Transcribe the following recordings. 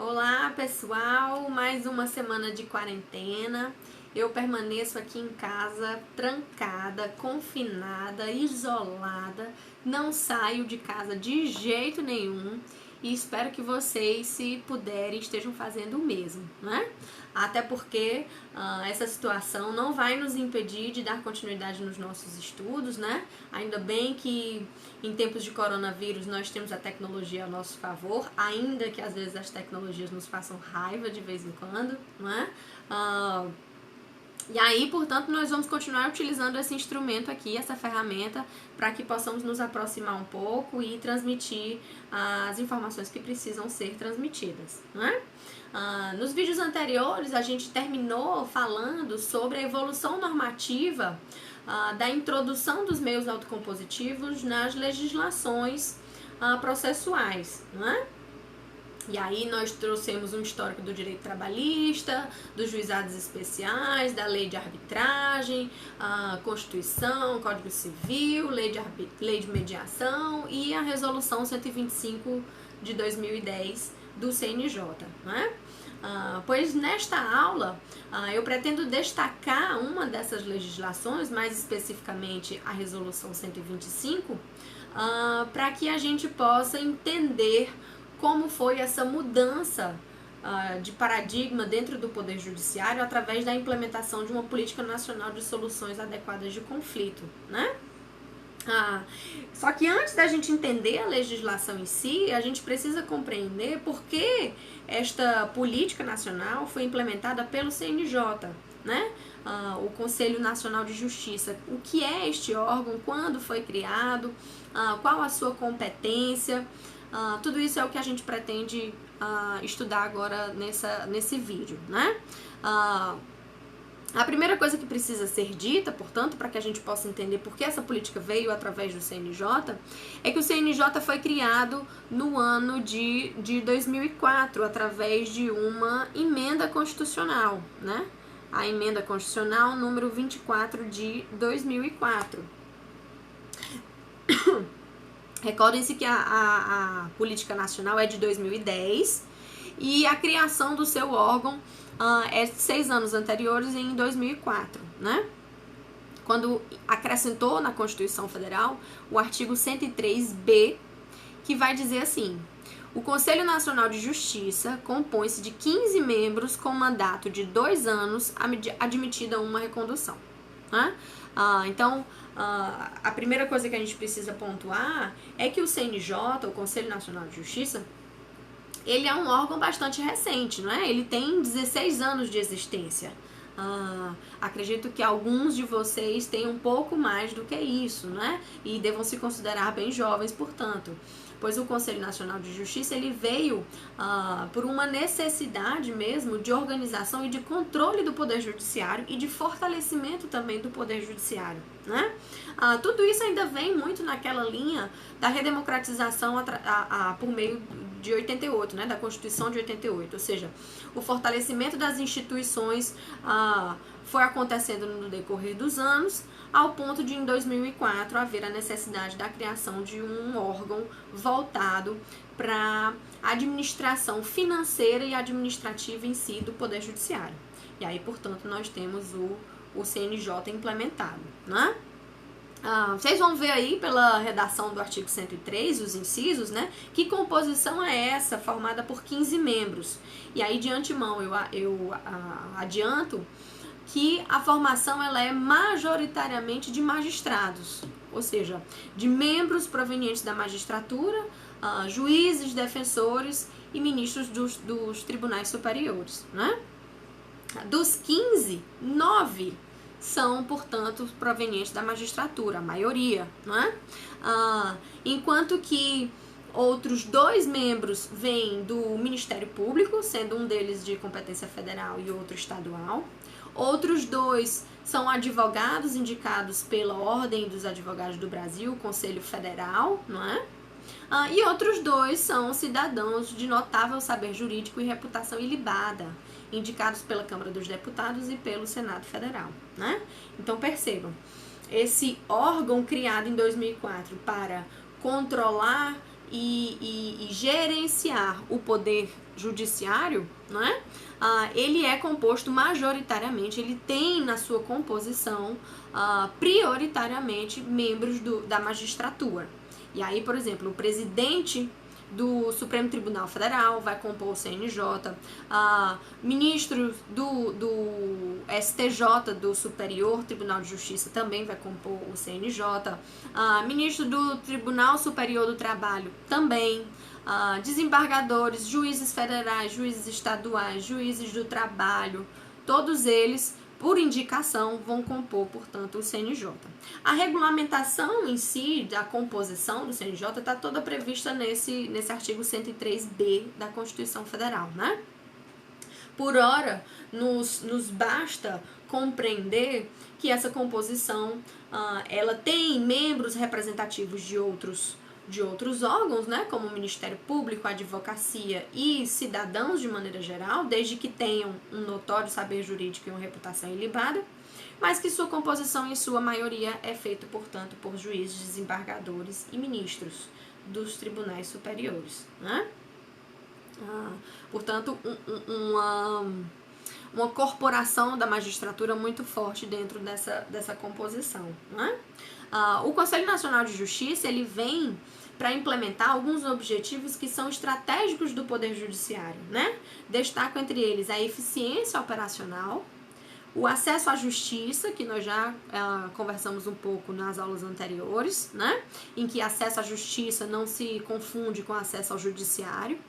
Olá pessoal, mais uma semana de quarentena. Eu permaneço aqui em casa, trancada, confinada, isolada, não saio de casa de jeito nenhum e espero que vocês, se puderem, estejam fazendo o mesmo, né? Até porque essa situação não vai nos impedir de dar continuidade nos nossos estudos, né? Ainda bem que em tempos de coronavírus nós temos a tecnologia a nosso favor, ainda que às vezes as tecnologias nos façam raiva de vez em quando, não é? E aí, portanto, nós vamos continuar utilizando esse instrumento aqui, essa ferramenta, para que possamos nos aproximar um pouco e transmitir as informações que precisam ser transmitidas, né? Nos vídeos anteriores, a gente terminou falando sobre a evolução normativa da introdução dos meios autocompositivos nas legislações processuais, né? E aí nós trouxemos um histórico do direito trabalhista, dos juizados especiais, da lei de arbitragem, a Constituição, Código Civil, lei de mediação e a resolução 125 de 2010 do CNJ, né? Pois nesta aula eu pretendo destacar uma dessas legislações, mais especificamente a resolução 125, para que a gente possa entender como foi essa mudança de paradigma dentro do Poder Judiciário através da implementação de uma política nacional de soluções adequadas de conflito, né? Só que antes da gente entender a legislação em si, a gente precisa compreender por que esta política nacional foi implementada pelo CNJ, né? O Conselho Nacional de Justiça. O que é este órgão, quando foi criado, qual a sua competência. Tudo isso é o que a gente pretende estudar agora nesse vídeo, né? A primeira coisa que precisa ser dita, portanto, para que a gente possa entender por que essa política veio através do CNJ, é que o CNJ foi criado no ano de 2004, através de uma emenda constitucional, né? A emenda constitucional número 24 de 2004. Recordem-se que a política nacional é de 2010 e a criação do seu órgão é 6 anos anteriores, em 2004, né? Quando acrescentou na Constituição Federal o artigo 103B, que vai dizer assim: o Conselho Nacional de Justiça compõe-se de 15 membros com mandato de 2 anos, admitida uma recondução, né? Então, a primeira coisa que a gente precisa pontuar é que o CNJ, o Conselho Nacional de Justiça, ele é um órgão bastante recente, não é? Ele tem 16 anos de existência. Acredito que alguns de vocês têm um pouco mais do que isso, né? E devam se considerar bem jovens, portanto. Pois o Conselho Nacional de Justiça, ele veio por uma necessidade mesmo de organização e de controle do Poder Judiciário e de fortalecimento também do Poder Judiciário, né? Tudo isso ainda vem muito naquela linha da redemocratização por meio de 88, né, da Constituição de 88, ou seja, o fortalecimento das instituições foi acontecendo no decorrer dos anos, ao ponto de, em 2004, haver a necessidade da criação de um órgão voltado para a administração financeira e administrativa em si do Poder Judiciário. E aí, portanto, nós temos o CNJ implementado, né? Vocês vão ver aí pela redação do artigo 103, os incisos, né? Que composição é essa, formada por 15 membros. E aí, de antemão, eu adianto que a formação ela é majoritariamente de magistrados, ou seja, de membros provenientes da magistratura, juízes, defensores e ministros dos tribunais superiores, né? Dos 15, 9 são, portanto, provenientes da magistratura, a maioria, não é? Enquanto que outros 2 membros vêm do Ministério Público, sendo um deles de competência federal e outro estadual. Outros 2 são advogados indicados pela Ordem dos Advogados do Brasil, Conselho Federal, não é? E outros 2 são cidadãos de notável saber jurídico e reputação ilibada, indicados pela Câmara dos Deputados e pelo Senado Federal, né? Então percebam, esse órgão criado em 2004 para controlar e gerenciar o poder judiciário, né? Ele é composto majoritariamente, ele tem na sua composição prioritariamente membros da magistratura. E aí, por exemplo, o presidente do Supremo Tribunal Federal vai compor o CNJ, ministro do STJ, do Superior Tribunal de Justiça, também vai compor o CNJ, ministro do Tribunal Superior do Trabalho também, desembargadores, juízes federais, juízes estaduais, juízes do trabalho, todos eles, por indicação, vão compor, portanto, o CNJ. A regulamentação em si, da composição do CNJ, está toda prevista nesse artigo 103b da Constituição Federal, né? Por ora, nos basta compreender que essa composição, ela tem membros representativos de outros órgãos, né, como o Ministério Público, a Advocacia e cidadãos de maneira geral, desde que tenham um notório saber jurídico e uma reputação ilibada, mas que sua composição, em sua maioria, é feita, portanto, por juízes, desembargadores e ministros dos tribunais superiores, né? Portanto, uma corporação da magistratura muito forte dentro dessa composição, né? O Conselho Nacional de Justiça, ele vem para implementar alguns objetivos que são estratégicos do Poder Judiciário, né? Destaco entre eles a eficiência operacional, o acesso à justiça, que nós já conversamos um pouco nas aulas anteriores, né? Em que acesso à justiça não se confunde com acesso ao judiciário.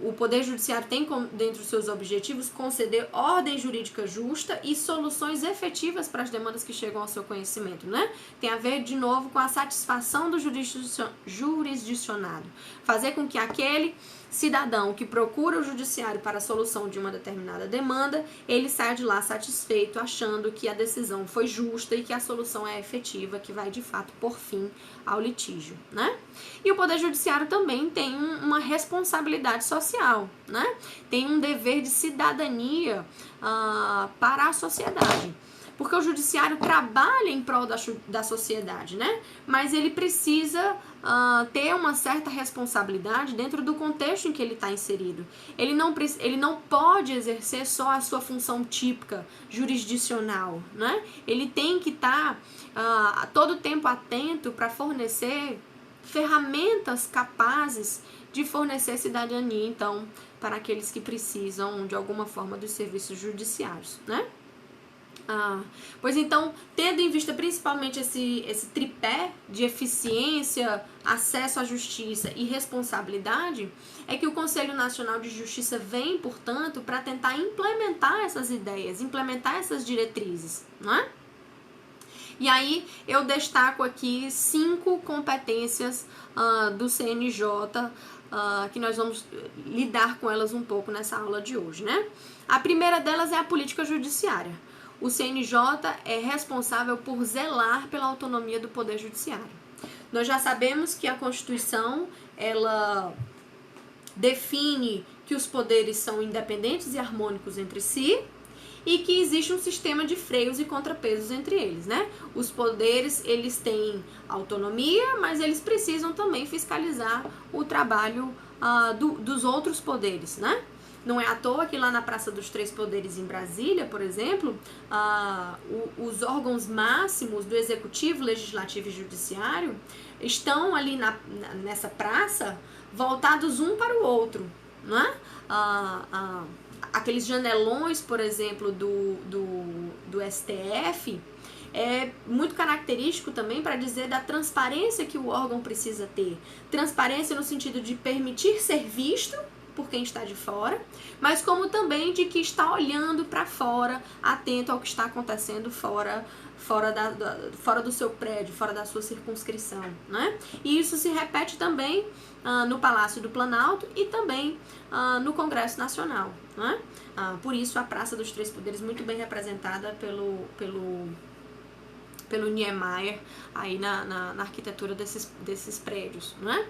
O Poder Judiciário tem dentre os seus objetivos conceder ordem jurídica justa e soluções efetivas para as demandas que chegam ao seu conhecimento, né? Tem a ver, de novo, com a satisfação do jurisdicionado. Fazer com que aquele cidadão que procura o judiciário para a solução de uma determinada demanda, ele saia de lá satisfeito, achando que a decisão foi justa e que a solução é efetiva, que vai de fato pôr fim ao litígio, né? E o Poder Judiciário também tem uma responsabilidade social, né? Tem um dever de cidadania para a sociedade. Porque o judiciário trabalha em prol da sociedade, né? Mas ele precisa ter uma certa responsabilidade dentro do contexto em que ele está inserido. Ele não pode exercer só a sua função típica jurisdicional, né? Ele tem que estar a todo tempo atento para fornecer ferramentas capazes de fornecer cidadania, então, para aqueles que precisam, de alguma forma, dos serviços judiciários, né? Pois então, tendo em vista principalmente esse tripé de eficiência, acesso à justiça e responsabilidade, é que o Conselho Nacional de Justiça vem, portanto, para tentar implementar essas ideias, implementar essas diretrizes, não é? E aí eu destaco aqui 5 competências do CNJ, que nós vamos lidar com elas um pouco nessa aula de hoje, né? A primeira delas é a política judiciária. O CNJ é responsável por zelar pela autonomia do Poder Judiciário. Nós já sabemos que a Constituição, ela define que os poderes são independentes e harmônicos entre si e que existe um sistema de freios e contrapesos entre eles, né? Os poderes, eles têm autonomia, mas eles precisam também fiscalizar o trabalho dos outros poderes, né? Não é à toa que lá na Praça dos Três Poderes em Brasília, por exemplo, os órgãos máximos do Executivo, Legislativo e Judiciário estão ali nessa praça voltados um para o outro, não é? Aqueles janelões, por exemplo, do STF, é muito característico também para dizer da transparência que o órgão precisa ter. Transparência no sentido de permitir ser visto por quem está de fora, mas como também de que está olhando para fora, atento ao que está acontecendo fora do seu prédio, fora da sua circunscrição, né? E isso se repete também no Palácio do Planalto e também no Congresso Nacional, né? Por isso a Praça dos Três Poderes muito bem representada pelo Niemeyer aí na arquitetura desses prédios, né?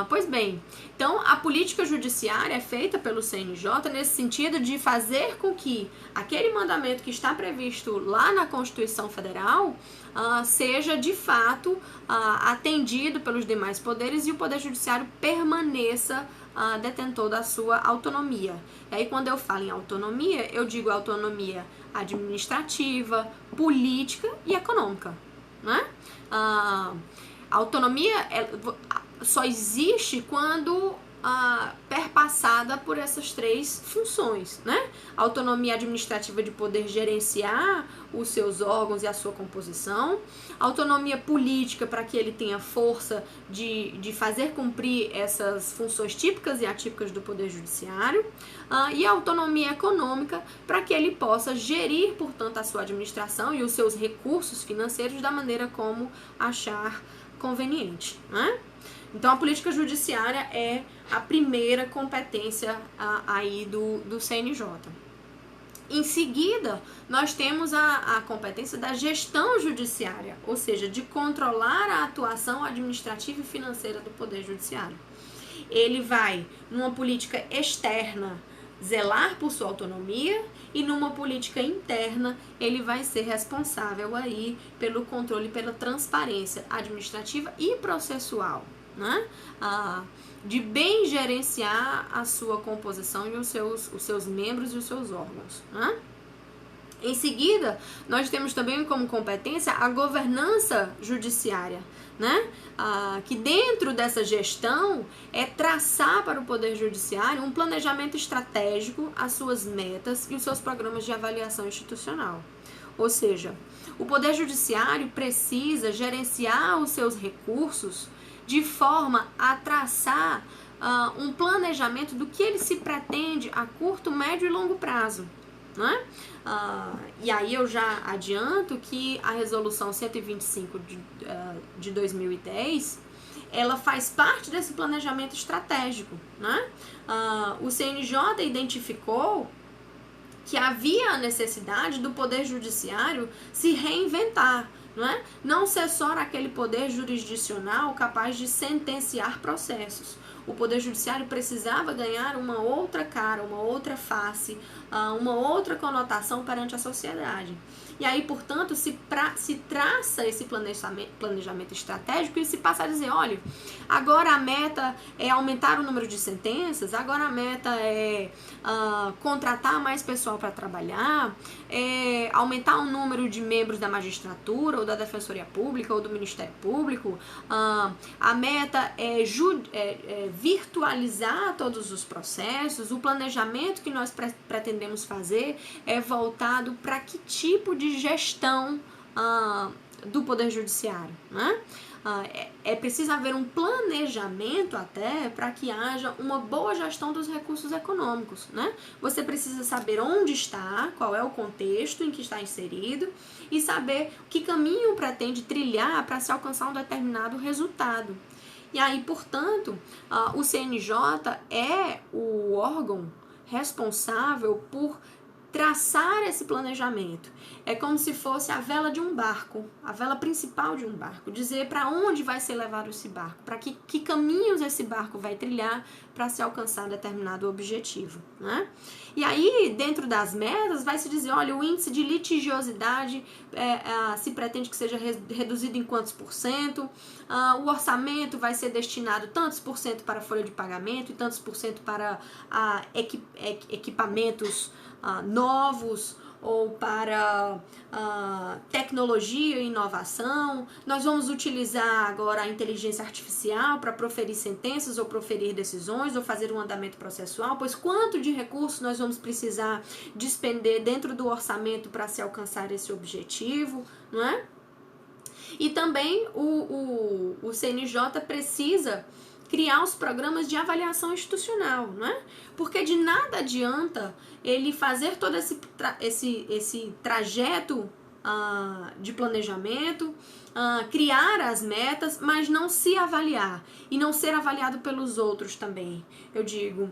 Pois bem, então a política judiciária é feita pelo CNJ nesse sentido de fazer com que aquele mandamento que está previsto lá na Constituição Federal seja de fato atendido pelos demais poderes e o Poder Judiciário permaneça detentor da sua autonomia. E aí, quando eu falo em autonomia, eu digo autonomia administrativa, política e econômica, né? A autonomia só existe quando perpassada por essas três funções, né? Autonomia administrativa de poder gerenciar os seus órgãos e a sua composição, autonomia política para que ele tenha força de fazer cumprir essas funções típicas e atípicas do poder judiciário, e autonomia econômica para que ele possa gerir, portanto, a sua administração e os seus recursos financeiros da maneira como achar conveniente, né? Então, a política judiciária é a primeira competência aí do CNJ. Em seguida, nós temos a competência da gestão judiciária, ou seja, de controlar a atuação administrativa e financeira do Poder Judiciário. Ele vai, numa política externa, zelar por sua autonomia, e numa política interna ele vai ser responsável aí pelo controle, pela transparência administrativa e processual, né? De bem gerenciar a sua composição e os seus membros e os seus órgãos, né? Em seguida, nós temos também como competência a governança judiciária, né? Que dentro dessa gestão é traçar para o Poder Judiciário um planejamento estratégico, as suas metas e os seus programas de avaliação institucional. Ou seja, o Poder Judiciário precisa gerenciar os seus recursos de forma a traçar um planejamento do que ele se pretende a curto, médio e longo prazo, né? E aí eu já adianto que a resolução 125 de 2010, ela faz parte desse planejamento estratégico, né? O CNJ identificou que havia a necessidade do Poder Judiciário se reinventar, não ser só aquele poder jurisdicional capaz de sentenciar processos. O Poder Judiciário precisava ganhar uma outra cara, uma outra face, uma outra conotação perante a sociedade. E aí, portanto, se traça esse planejamento estratégico e se passa a dizer, olha, agora a meta é aumentar o número de sentenças, agora a meta é contratar mais pessoal para trabalhar, aumentar o número de membros da magistratura, ou da Defensoria Pública, ou do Ministério Público, a meta é virtualizar todos os processos, o planejamento que nós pretendemos fazer é voltado para que tipo de gestão do Poder Judiciário, né? É preciso haver um planejamento até para que haja uma boa gestão dos recursos econômicos, né? Você precisa saber onde está, qual é o contexto em que está inserido e saber que caminho pretende trilhar para se alcançar um determinado resultado. E aí, portanto, o CNJ é o órgão responsável por traçar esse planejamento. É como se fosse a vela de um barco, a vela principal de um barco, dizer para onde vai ser levado esse barco, para que caminhos esse barco vai trilhar para se alcançar determinado objetivo, né? E aí, dentro das metas, vai se dizer, olha, o índice de litigiosidade se pretende que seja reduzido em quantos %, o orçamento vai ser destinado tantos % para a folha de pagamento e tantos % para equipamentos novos, ou para tecnologia e inovação. Nós vamos utilizar agora a inteligência artificial para proferir sentenças ou proferir decisões ou fazer um andamento processual, pois quanto de recursos nós vamos precisar despender dentro do orçamento para se alcançar esse objetivo, não é? E também o CNJ precisa criar os programas de avaliação institucional, né? Porque de nada adianta ele fazer todo esse trajeto de planejamento, criar as metas, mas não se avaliar e não ser avaliado pelos outros também. Eu digo,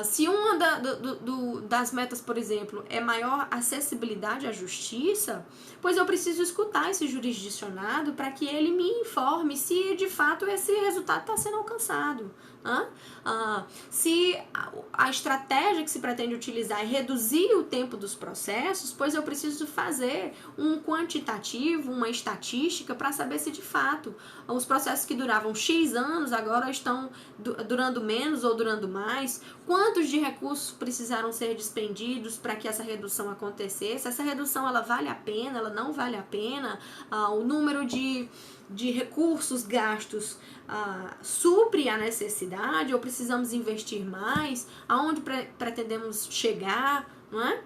se uma das metas, por exemplo, é maior acessibilidade à justiça, pois eu preciso escutar esse jurisdicionado para que ele me informe se de fato esse resultado está sendo alcançado. Se a estratégia que se pretende utilizar é reduzir o tempo dos processos, pois eu preciso fazer um quantitativo, uma estatística para saber se de fato os processos que duravam X anos agora estão durando menos ou durando mais, quantos de recursos precisaram ser despendidos para que essa redução acontecesse, essa redução ela vale a pena, ela não vale a pena, o número de recursos gastos supre a necessidade ou precisamos investir mais, aonde pretendemos chegar, não é?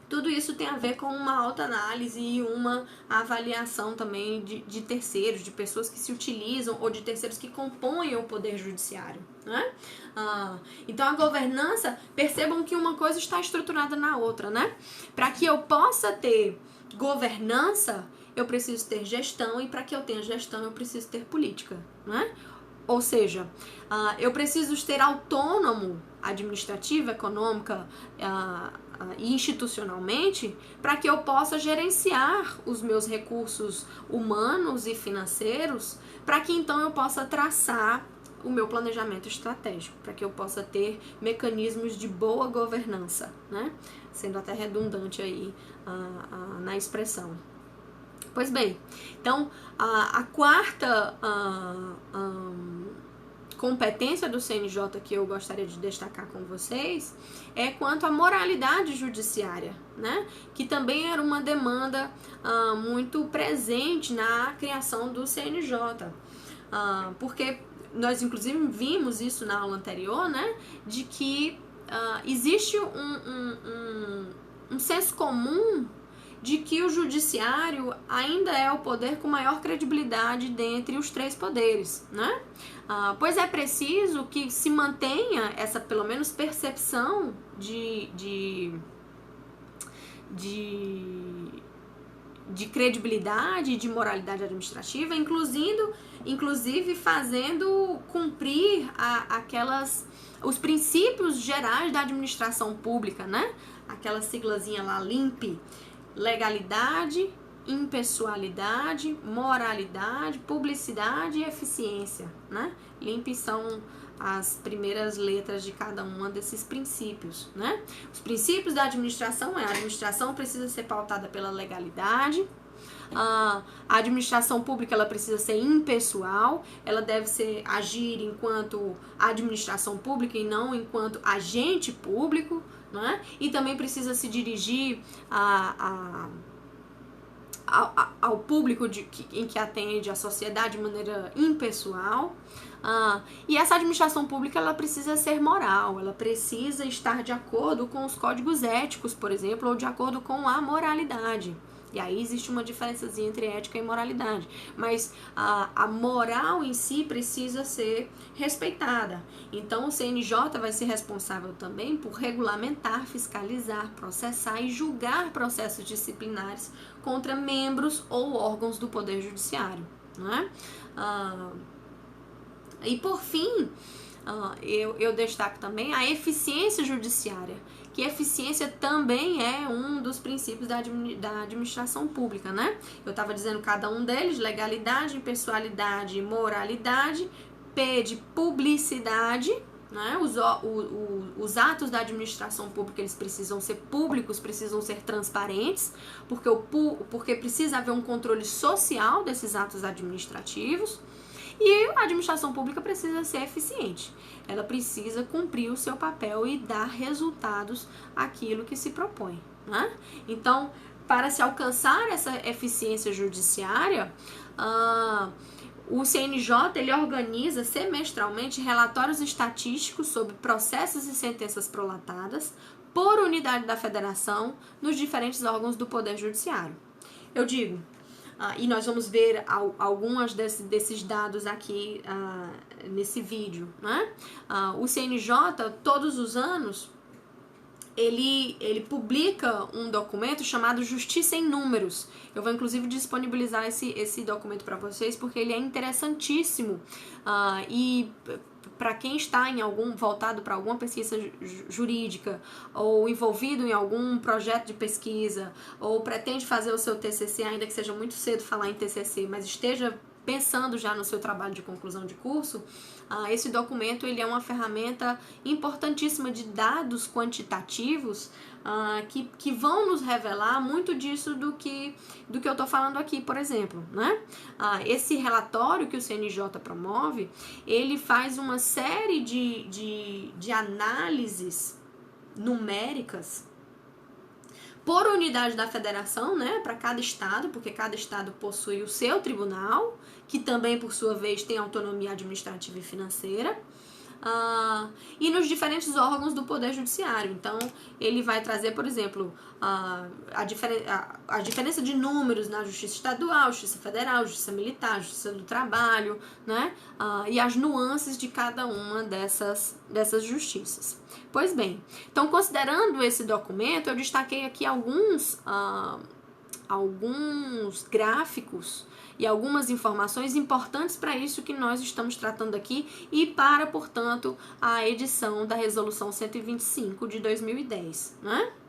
Tudo isso tem a ver com uma autoanálise e uma avaliação também de terceiros, de pessoas que se utilizam ou de terceiros que compõem o poder judiciário, né? Então a governança, percebam que uma coisa está estruturada na outra, né? Para que eu possa ter governança, eu preciso ter gestão, e para que eu tenha gestão eu preciso ter política, né? Ou seja, eu preciso ter autônomo administrativa, econômica e institucionalmente para que eu possa gerenciar os meus recursos humanos e financeiros, para que então eu possa traçar o meu planejamento estratégico, para que eu possa ter mecanismos de boa governança, né? Sendo até redundante aí na expressão. Pois bem, então a quarta competência do CNJ que eu gostaria de destacar com vocês é quanto à moralidade judiciária, né? Que também era uma demanda muito presente na criação do CNJ, porque nós inclusive vimos isso na aula anterior, né? De que existe um senso comum de que o judiciário ainda é o poder com maior credibilidade dentre os três poderes, né? Pois é preciso que se mantenha essa, pelo menos, percepção de credibilidade e de moralidade administrativa, inclusive fazendo cumprir os princípios gerais da administração pública, né? Aquela siglazinha lá, LIMP: legalidade, impessoalidade, moralidade, publicidade e eficiência, né? LIMP são as primeiras letras de cada uma desses princípios, né? Os princípios da administração a administração precisa ser pautada pela legalidade, a administração pública ela precisa ser impessoal, ela deve agir enquanto administração pública e não enquanto agente público, né? E também precisa se dirigir ao público em que atende a sociedade de maneira impessoal. E essa administração pública ela precisa ser moral, ela precisa estar de acordo com os códigos éticos, por exemplo, ou de acordo com a moralidade. E aí existe uma diferençazinha entre ética e moralidade. Mas a moral em si precisa ser respeitada. Então o CNJ vai ser responsável também por regulamentar, fiscalizar, processar e julgar processos disciplinares contra membros ou órgãos do Poder Judiciário, né? E por fim, eu destaco também a eficiência judiciária, que eficiência também é um dos princípios da administração pública, né? Eu estava dizendo cada um deles: legalidade, impessoalidade e moralidade. P de publicidade, né? Os atos da administração pública eles precisam ser públicos, precisam ser transparentes, porque precisa haver um controle social desses atos administrativos. E a administração pública precisa ser eficiente, ela precisa cumprir o seu papel e dar resultados àquilo que se propõe, né? Então, para se alcançar essa eficiência judiciária, o CNJ ele organiza semestralmente relatórios estatísticos sobre processos e sentenças prolatadas por unidade da federação nos diferentes órgãos do Poder Judiciário. Eu digo, e nós vamos ver alguns desses dados aqui nesse vídeo, né? O CNJ, todos os anos, ele publica um documento chamado Justiça em Números. Eu vou inclusive disponibilizar esse documento para vocês, porque ele é interessantíssimo, e para quem está voltado para alguma pesquisa jurídica, ou envolvido em algum projeto de pesquisa, ou pretende fazer o seu TCC, ainda que seja muito cedo falar em TCC, mas esteja pensando já no seu trabalho de conclusão de curso, esse documento ele é uma ferramenta importantíssima de dados quantitativos, que vão nos revelar muito disso do que eu estou falando aqui, por exemplo, né? Esse relatório que o CNJ promove, ele faz uma série de análises numéricas por unidade da federação, né, para cada estado, porque cada estado possui o seu tribunal, que também, por sua vez, tem autonomia administrativa e financeira, e nos diferentes órgãos do Poder Judiciário. Então, ele vai trazer, por exemplo, a diferença de números na Justiça Estadual, Justiça Federal, Justiça Militar, Justiça do Trabalho, né, e as nuances de cada uma dessas justiças. Pois bem, então, considerando esse documento, eu destaquei aqui alguns gráficos e algumas informações importantes para isso que nós estamos tratando aqui e para, portanto, a edição da Resolução 125 de 2010, né?